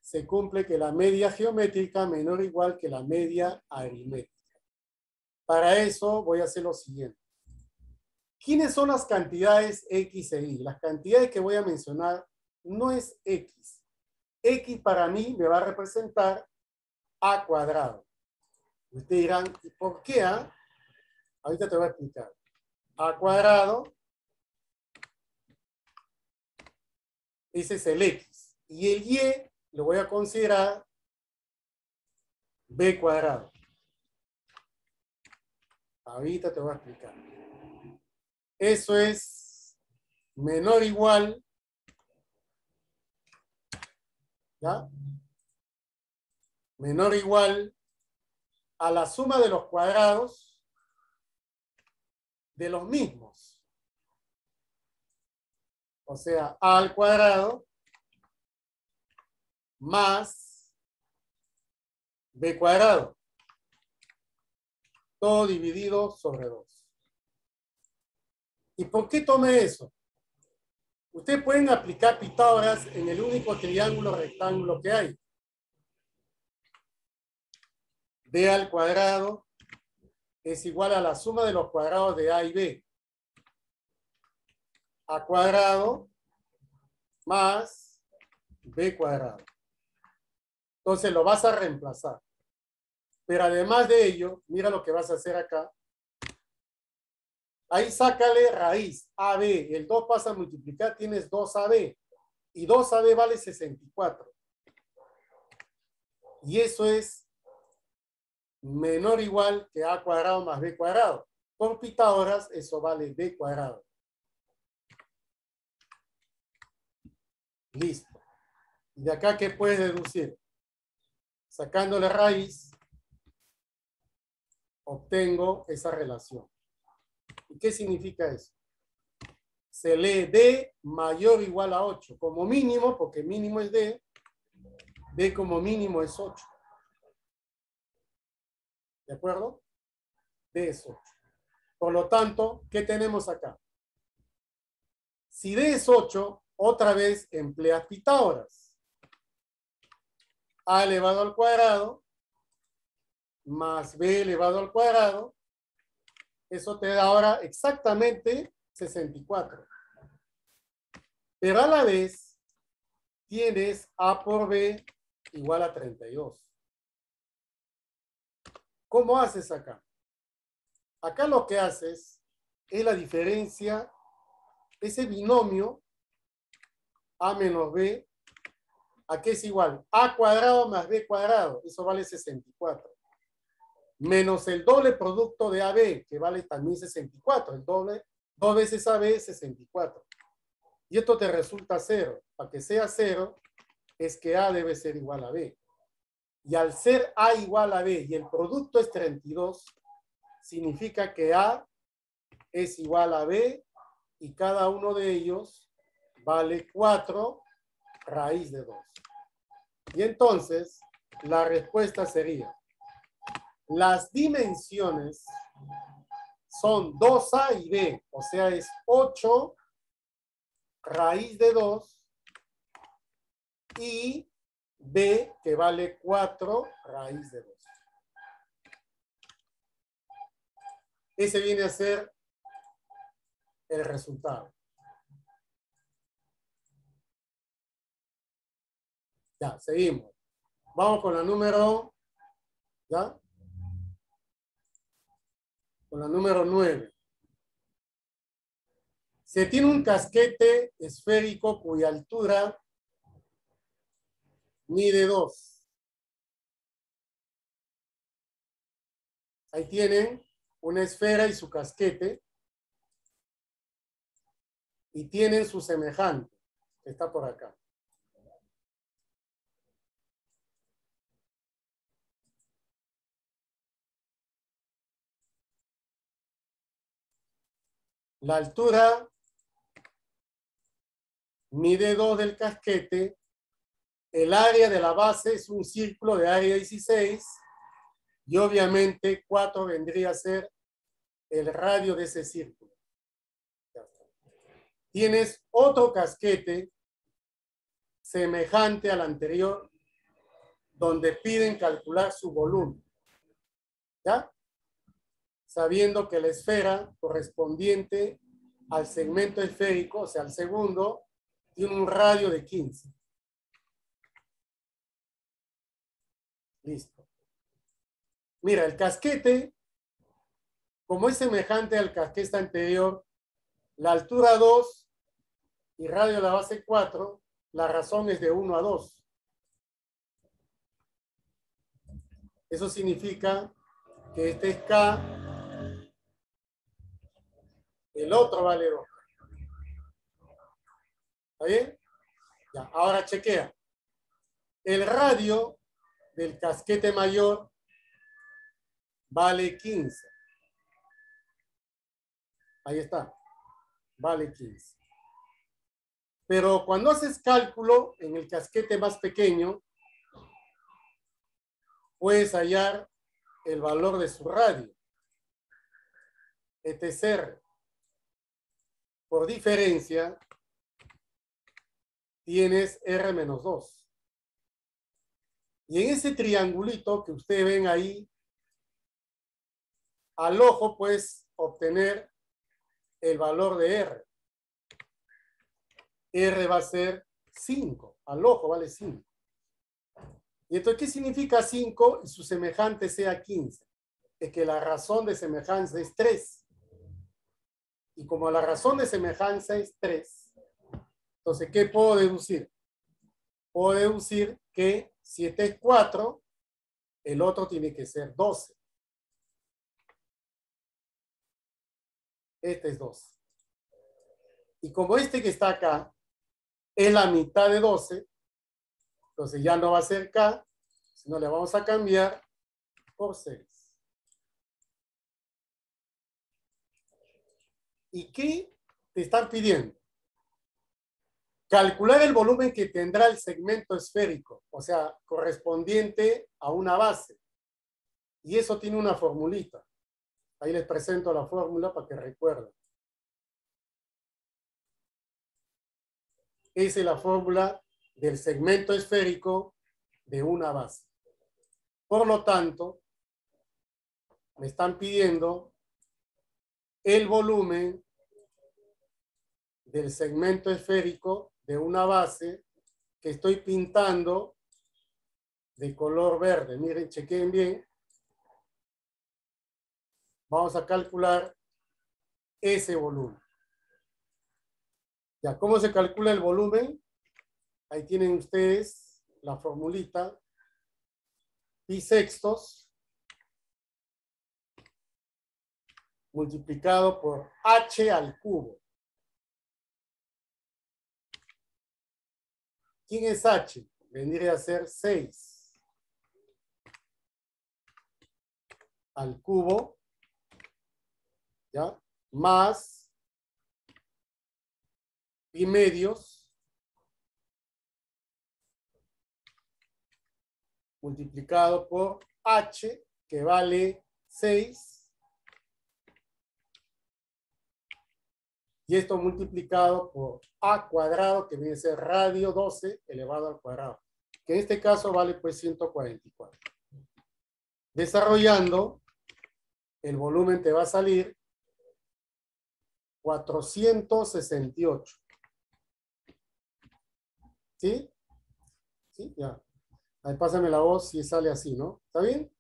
se cumple que la media geométrica menor o igual que la media aritmética. Para eso voy a hacer lo siguiente. ¿Quiénes son las cantidades X e Y? Las cantidades que voy a mencionar no es X. X para mí me va a representar A cuadrado. Ustedes dirán, ¿y por qué A? Ahorita te voy a explicar. A cuadrado, ese es el X. Y el Y lo voy a considerar B cuadrado. Ahorita te voy a explicar. Eso es menor o igual, ¿ya? Menor o igual a la suma de los cuadrados de los mismos. O sea, A al cuadrado más B cuadrado. Todo dividido sobre 2. ¿Y por qué tomé eso? Ustedes pueden aplicar Pitágoras en el único triángulo rectángulo que hay. B al cuadrado es igual a la suma de los cuadrados de A y B. A cuadrado más B cuadrado. Entonces lo vas a reemplazar. Pero además de ello, mira lo que vas a hacer acá. Ahí sácale raíz AB. El 2 pasa a multiplicar, tienes 2AB. Y 2AB vale 64. Y eso es menor o igual que A cuadrado más B cuadrado. Por Pitágoras, eso vale B cuadrado. Listo. ¿Y de acá qué puedes deducir? Sacándole raíz, obtengo esa relación. ¿Y qué significa eso? Se lee D mayor o igual a 8. Como mínimo, porque mínimo es D, D como mínimo es 8. ¿De acuerdo? D es 8. Por lo tanto, ¿qué tenemos acá? Si D es 8, otra vez empleas Pitágoras. A elevado al cuadrado más B elevado al cuadrado. Eso te da ahora exactamente 64. Pero a la vez tienes A por B igual a 32. ¿Cómo haces acá? Acá lo que haces es la diferencia, ese binomio A menos B, ¿a qué es igual? A cuadrado más B cuadrado, eso vale 64. Menos el doble producto de AB, que vale también 64. El doble, 2 veces AB es 64. Y esto te resulta 0. Para que sea 0, es que A debe ser igual a B. Y al ser A igual a B y el producto es 32, significa que A es igual a B y cada uno de ellos vale 4 raíz de 2. Y entonces, la respuesta sería, las dimensiones son 2A y B, o sea, es 8 raíz de 2 y B que vale 4 raíz de 2. Ese viene a ser el resultado. Ya, seguimos. Vamos con la número, ¿ya? Con la número 9. Se tiene un casquete esférico cuya altura mide 2. Ahí tienen una esfera y su casquete. Y tienen su semejante, que está por acá. La altura mide 2 del casquete. El área de la base es un círculo de área 16. Y obviamente 4 vendría a ser el radio de ese círculo. Tienes otro casquete semejante al anterior, donde piden calcular su volumen. ¿Ya? Sabiendo que la esfera correspondiente al segmento esférico, o sea, al segundo, tiene un radio de 15. Listo. Mira, el casquete, como es semejante al casquete anterior, la altura 2 y radio de la base 4, la razón es de 1 a 2. Eso significa que este es K, el otro vale 2. ¿Está bien? Ya, ahora chequea. El radio del casquete mayor vale 15. Ahí está. Vale 15. Pero cuando haces cálculo en el casquete más pequeño, puedes hallar el valor de su radio. Este es R. Por diferencia, tienes R menos 2. Y en ese triangulito que ustedes ven ahí, al ojo puedes obtener el valor de R. R va a ser 5. Al ojo vale 5. ¿Y entonces qué significa 5 y su semejante sea 15? Es que la razón de semejanza es 3. Y como la razón de semejanza es 3, entonces, ¿qué puedo deducir? Puedo deducir que si este es 4, el otro tiene que ser 12. Este es 12. Y como este que está acá es la mitad de 12, entonces ya no va a ser K, sino le vamos a cambiar por 6. ¿Y qué te están pidiendo? Calcular el volumen que tendrá el segmento esférico, o sea, correspondiente a una base. Y eso tiene una formulita. Ahí les presento la fórmula para que recuerden. Esa es la fórmula del segmento esférico de una base. Por lo tanto, me están pidiendo el volumen del segmento esférico de una base que estoy pintando de color verde. Miren, chequen bien. Vamos a calcular ese volumen. Ya, ¿cómo se calcula el volumen? Ahí tienen ustedes la formulita. Pi sextos multiplicado por h al cubo. ¿Quién es h? Vendría a ser 6 al cubo, ¿ya? Más pi medios multiplicado por h, que vale 6. Y esto multiplicado por a cuadrado, que viene a ser radio 12 elevado al cuadrado. Que en este caso vale pues 144. Desarrollando, el volumen te va a salir 468. ¿Sí? ¿Sí? Ya. Ahí pásame la voz si sale así, ¿no? ¿Está bien?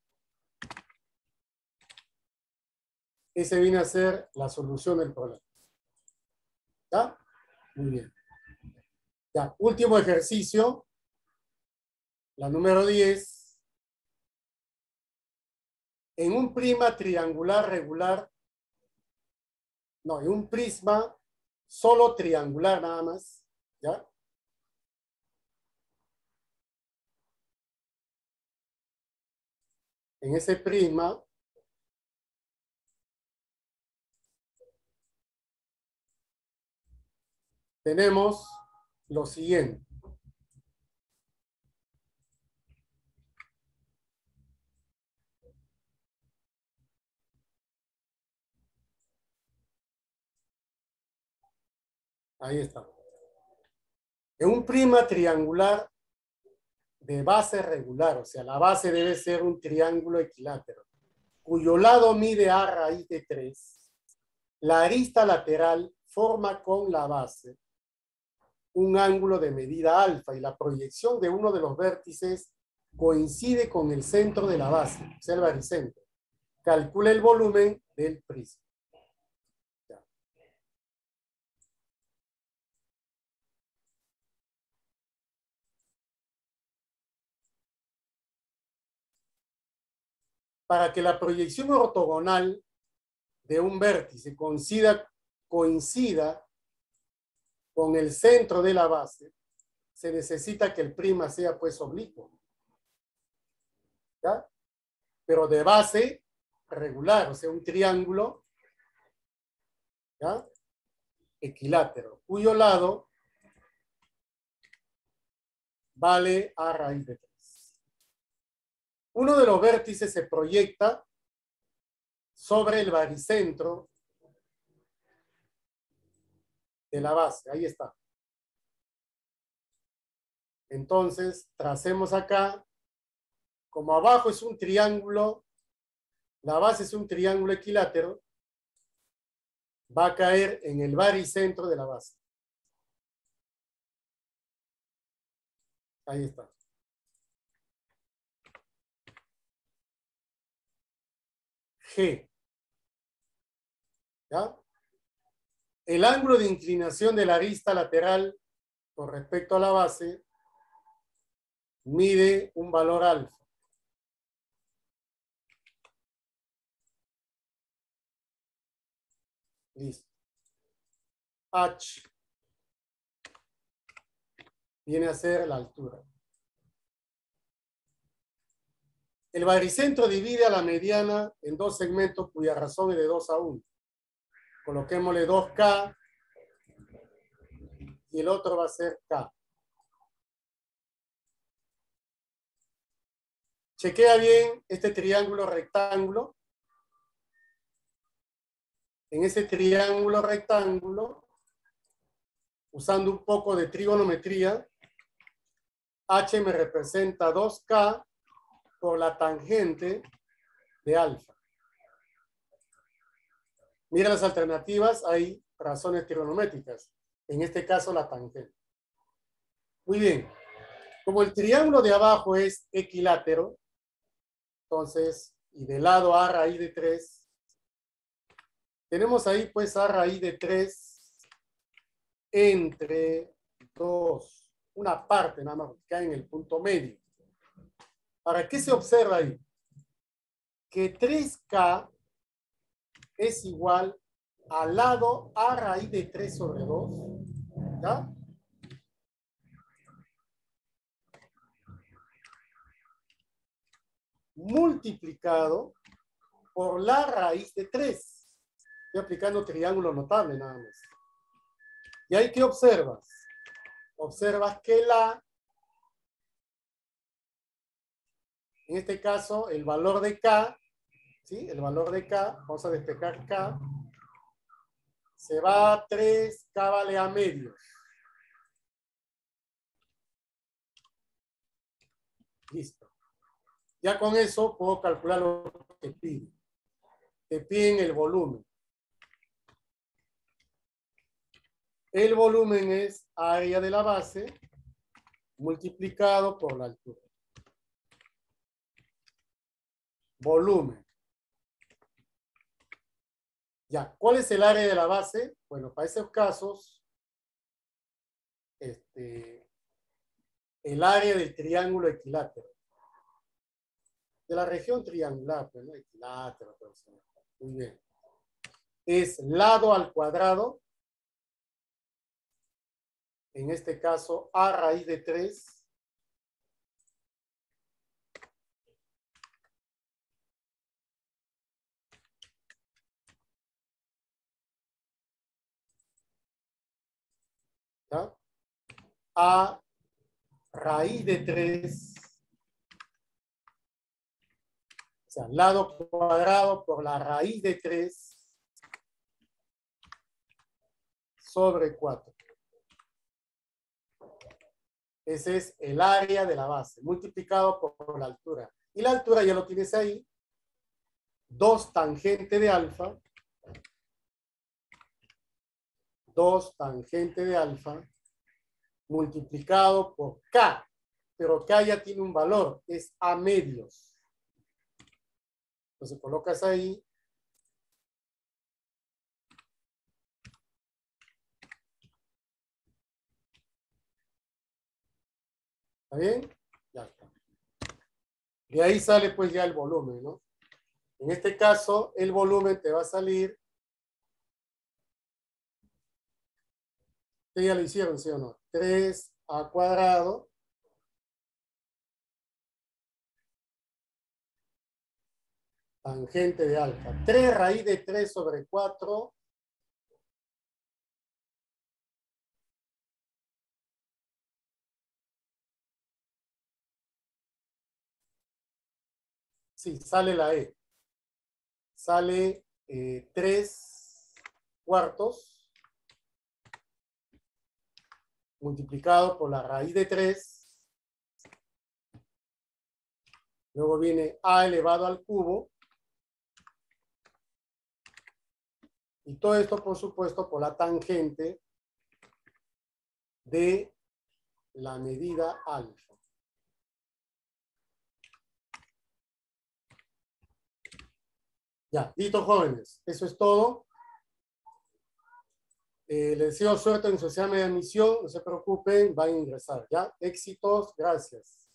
Ese viene a ser la solución del problema. ¿Ya? Muy bien. Ya, último ejercicio. La número 10. En un prisma triangular regular, no, en un prisma solo triangular nada más, ¿ya? En ese prisma tenemos lo siguiente. Ahí está. En un prisma triangular de base regular, o sea, la base debe ser un triángulo equilátero, cuyo lado mide a raíz de 3, la arista lateral forma con la base un ángulo de medida alfa y la proyección de uno de los vértices coincide con el centro de la base, o sea, el baricentro. Calcula el volumen del prisma. Ya. Para que la proyección ortogonal de un vértice coincida con el centro de la base, se necesita que el prisma sea pues oblicuo. ¿Ya? Pero de base regular, o sea, un triángulo, ¿ya? Equilátero, cuyo lado vale a raíz de 3. Uno de los vértices se proyecta sobre el baricentro de la base. Ahí está. Entonces, tracemos acá. Como abajo es un triángulo, la base es un triángulo equilátero, va a caer en el baricentro de la base. Ahí está. G. ¿Ya? El ángulo de inclinación de la arista lateral con respecto a la base mide un valor alfa. Listo. H viene a ser la altura. El baricentro divide a la mediana en dos segmentos cuya razón es de 2:1. Coloquémosle 2K y el otro va a ser K. Chequea bien este triángulo rectángulo. En ese triángulo rectángulo, usando un poco de trigonometría, H me representa 2K por la tangente de alfa. Mira las alternativas, hay razones trigonométricas. En este caso, la tangente. Muy bien. Como el triángulo de abajo es equilátero, entonces, y del lado a raíz de 3, tenemos ahí pues a raíz de 3 entre 2. Una parte nada más, que cae en el punto medio. ¿Para qué se observa ahí? Que 3K es igual al lado a raíz de 3 sobre 2. ¿Ya? Multiplicado por la raíz de 3. Estoy aplicando triángulo notable nada más. ¿Y ahí qué observas? Observas que en este caso, el valor de K, ¿sí? El valor de K, vamos a despejar K, se va a 3, K vale a medios. Listo. Ya con eso puedo calcular lo que pide. Te piden el volumen. El volumen es área de la base multiplicado por la altura. Volumen. Ya, ¿cuál es el área de la base? Bueno, para esos casos, el área del triángulo equilátero. de la región triangular, pues, ¿no? Equilátero, todo eso. Muy bien. Es lado al cuadrado. En este caso, a raíz de 3. ¿Ya? A raíz de 3. O sea, lado cuadrado por la raíz de 3 sobre 4. Ese es el área de la base, multiplicado por la altura. Y la altura ya lo tienes ahí. 2 tangente de alfa. 2 tangente de alfa multiplicado por K. Pero K ya tiene un valor, es A medios. Entonces colocas ahí. ¿Está bien? Ya está. De ahí sale pues ya el volumen, ¿no? En este caso, el volumen te va a salir. ¿Ustedes ya lo hicieron, sí o no? 3a cuadrado. Tangente de alfa. 3 raíz de 3 sobre 4. Sí, sale la E. Sale 3 cuartos multiplicado por la raíz de 3. Luego viene A elevado al cubo. Y todo esto, por supuesto, por la tangente de la medida alfa. Ya, listo, jóvenes. Eso es todo. Les deseo suerte en su examen de admisión. No se preocupen, van a ingresar. Ya, éxitos. Gracias.